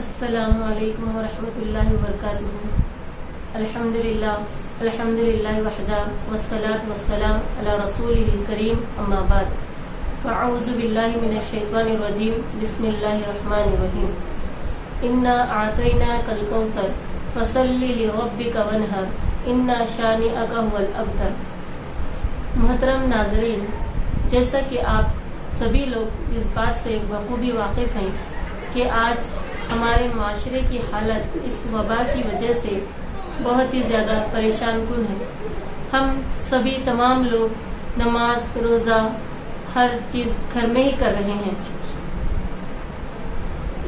السلام علیکم ورحمۃ اللہ وبرکاتہ۔ الحمدللہ وحدہ والصلاة والسلام علی رسولہ الکریم، اما بعد، فاعوذ باللہ من الشیطان الرجیم، بسم اللہ الرحمن الرحیم۔ انا اعطیناک الکوثر فصل لربک وانحر ان شانئک ھو الابتر۔ محترم ناظرین، جیسا کہ آپ سبھی لوگ اس بات سے بخوبی واقف ہیں کہ آج ہمارے معاشرے کی حالت اس وبا کی وجہ سے بہت ہی زیادہ پریشان کن ہے۔ ہم سبھی تمام لوگ نماز روزہ ہر چیز گھر میں ہی کر رہے ہیں۔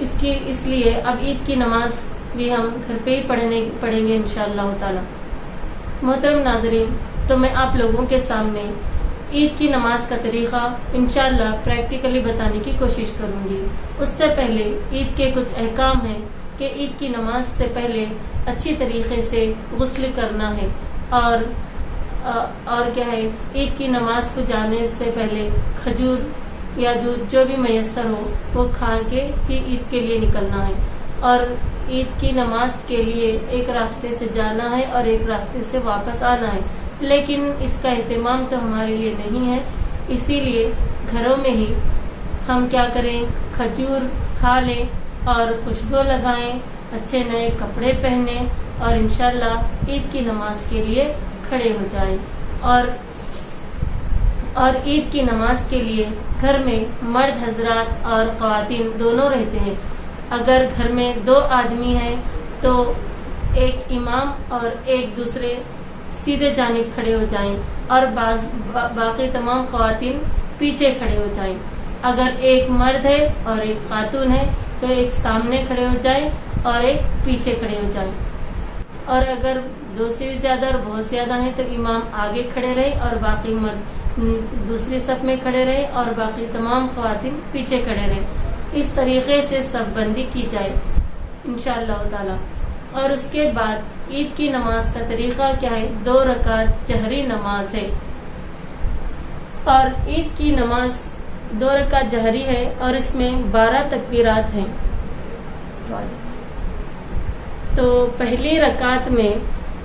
اس لیے اب عید کی نماز بھی ہم گھر پہ ہی پڑھیں گے انشاءاللہ تعالی۔ محترم ناظرین، تو میں آپ لوگوں کے سامنے عید کی نماز کا طریقہ انشاءاللہ پریکٹیکلی بتانے کی کوشش کروں گی۔ اس سے پہلے عید کے کچھ احکام ہیں کہ عید کی نماز سے پہلے اچھی طریقے سے غسل کرنا ہے، اور کیا ہے، عید کی نماز کو جانے سے پہلے کھجور یا دودھ جو بھی میسر ہو وہ کھا کے پھر عید کے لیے نکلنا ہے، اور عید کی نماز کے لیے ایک راستے سے جانا ہے اور ایک راستے سے واپس آنا ہے، لیکن اس کا اہتمام تو ہمارے لیے نہیں ہے، اسی لیے گھروں میں ہی ہم کیا کریں، کھجور کھا لیں اور خوشبو لگائیں، اچھے نئے کپڑے پہنیں اور انشاءاللہ عید کی نماز کے لیے کھڑے ہو جائیں۔ اور عید کی نماز کے لیے گھر میں مرد حضرات اور خواتین دونوں رہتے ہیں۔ اگر گھر میں 2 آدمی ہیں تو ایک امام اور ایک دوسرے سیدھے جانب کھڑے ہو جائیں اور باقی تمام خواتین پیچھے کھڑے ہو جائیں۔ اگر ایک مرد ہے اور ایک خاتون ہے تو ایک سامنے کھڑے ہو جائیں اور ایک پیچھے کھڑے ہو جائیں، اور اگر 2 سے بھی زیادہ اور بہت زیادہ ہیں تو امام آگے کھڑے رہے اور باقی مرد دوسری صف میں کھڑے رہے اور باقی تمام خواتین پیچھے کھڑے رہے۔ اس طریقے سے صف بندی کی جائے انشاءاللہ تعالی۔ اور اس کے بعد عید کی نماز کا طریقہ کیا ہے، 2 رکعت جہری نماز ہے، اور عید کی نماز 2 رکعت جہری ہے اور اس میں 12 تکبیرات ہیں۔ تو پہلی رکعت میں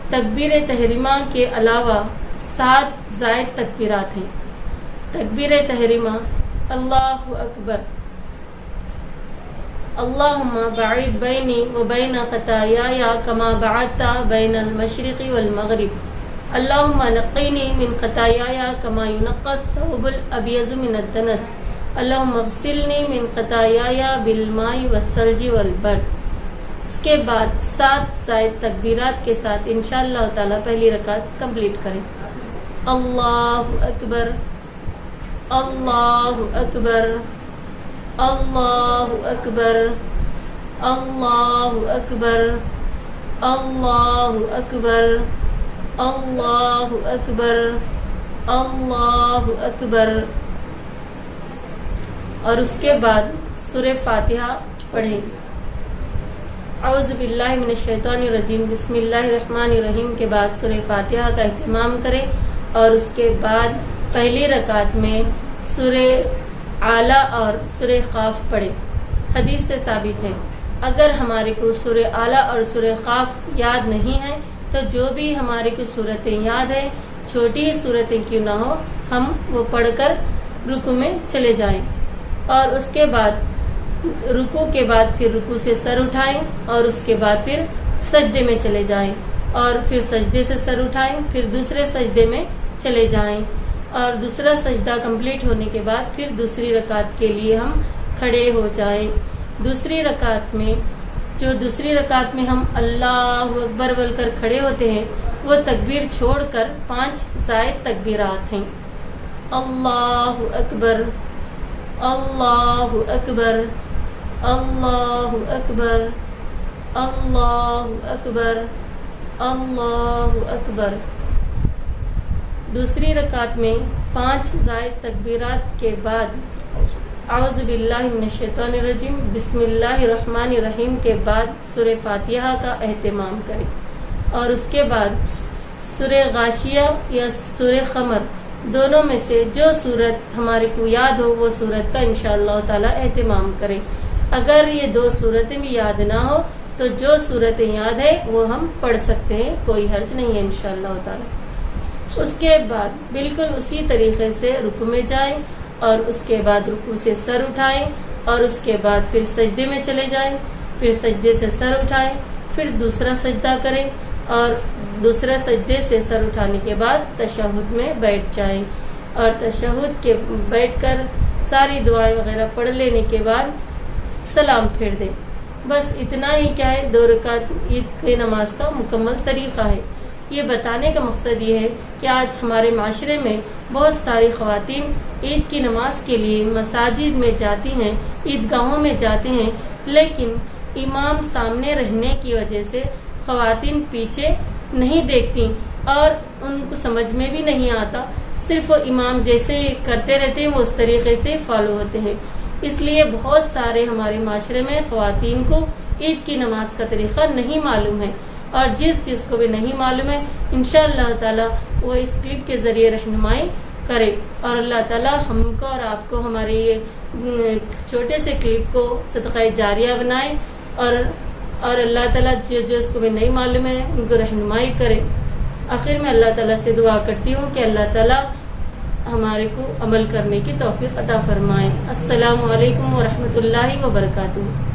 تکبیر تحریمہ کے علاوہ 7 زائد تکبیرات ہیں۔ تکبیر تحریمہ: اللہ اکبر، اللہم باعد بینی و بین خطایای کما بعدت بین المشرق والمغرب، اللہم نقینی من خطایای کما ینقی الثوب الابیض من الدنس، اللہم اغسلنی من خطایای بالماء والثلج والبرد۔ اس کے بعد 7 زائد تکبیرات کے ساتھ انشاءاللہ تعالی پہلی رکعت کمپلیٹ کریں۔ اللہ اکبر، اللہ اکبر، اللہ اکبر، اللہ اکبر، اللہ اکبر، اللہ اکبر، اللہ اکبر۔ اور اس کے بعد سورہ فاتحہ پڑھیں۔ اعوذ باللہ من الشیطان الرجیم، بسم اللہ الرحمن الرحیم کے بعد سورہ فاتحہ کا اہتمام کریں، اور اس کے بعد پہلی رکعت میں سورہ اعلیٰ اور سورہ قاف پڑھیں۔ حدیث سے ثابت ہے، اگر ہمارے کو سورہ اعلیٰ اور سورہ قاف یاد نہیں ہے تو جو بھی ہمارے کو صورتیں یاد ہیں، چھوٹی ہی صورتیں کیوں نہ ہو، ہم وہ پڑھ کر رکوع میں چلے جائیں، اور اس کے بعد رکوع کے بعد پھر رکوع سے سر اٹھائیں، اور اس کے بعد پھر سجدے میں چلے جائیں، اور پھر سجدے سے سر اٹھائیں، پھر دوسرے سجدے میں چلے جائیں، اور دوسرا سجدہ کمپلیٹ ہونے کے بعد پھر دوسری رکعت کے لیے ہم کھڑے ہو جائیں۔ دوسری رکعت میں ہم اللہ اکبر بول کر کھڑے ہوتے ہیں، وہ تکبیر چھوڑ کر 5 زائد تکبیرات ہیں۔ اللہ اکبر، اللہ اکبر، اللہ اکبر، اللہ اکبر، اللہ اکبر۔ دوسری رکعت میں 5 زائد تکبیرات کے بعد اعوذ باللہ من الشیطان الرجیم، بسم اللہ الرحمن الرحیم کے بعد سورہ فاتحہ کا اہتمام کریں، اور اس کے بعد سورہ غاشیہ یا سورہ قمر دونوں میں سے جو سورت ہمارے کو یاد ہو وہ سورت کا انشاءاللہ تعالی اہتمام کریں۔ اگر یہ 2 صورتیں بھی یاد نہ ہو تو جو صورتیں یاد ہے وہ ہم پڑھ سکتے ہیں، کوئی حرج نہیں ہے انشاءاللہ تعالی۔ اس کے بعد بالکل اسی طریقے سے رکوع میں جائیں اور اس کے بعد رکوع سے سر اٹھائیں اور اس کے بعد پھر سجدے میں چلے جائیں، پھر سجدے سے سر اٹھائیں، پھر دوسرا سجدہ کریں اور دوسرا سجدے سے سر اٹھانے کے بعد تشہد میں بیٹھ جائیں اور تشہد کے بیٹھ کر ساری دعائیں وغیرہ پڑھ لینے کے بعد سلام پھیر دیں۔ بس اتنا ہی کیا ہے 2 رکعت عید کی نماز کا مکمل طریقہ ہے۔ یہ بتانے کا مقصد یہ ہے کہ آج ہمارے معاشرے میں بہت ساری خواتین عید کی نماز کے لیے مساجد میں جاتی ہیں، عیدگاہوں میں جاتے ہیں، لیکن امام سامنے رہنے کی وجہ سے خواتین پیچھے نہیں دیکھتی اور ان کو سمجھ میں بھی نہیں آتا، صرف امام جیسے کرتے رہتے ہیں وہ اس طریقے سے فالو ہوتے ہیں۔ اس لیے بہت سارے ہمارے معاشرے میں خواتین کو عید کی نماز کا طریقہ نہیں معلوم ہے، اور جس کو بھی نہیں معلوم ہے انشاءاللہ تعالی وہ اس کلپ کے ذریعے رہنمائی کرے، اور اللہ تعالی ہم کو اور آپ کو ہمارے یہ چھوٹے سے کلپ کو صدقہ جاریہ بنائے، اور اللہ تعالی جو اس کو بھی نہیں معلوم ہے ان کو رہنمائی کرے۔ آخر میں اللہ تعالی سے دعا کرتی ہوں کہ اللہ تعالی ہمارے کو عمل کرنے کی توفیق عطا فرمائے۔ السلام علیکم ورحمۃ اللہ وبرکاتہ۔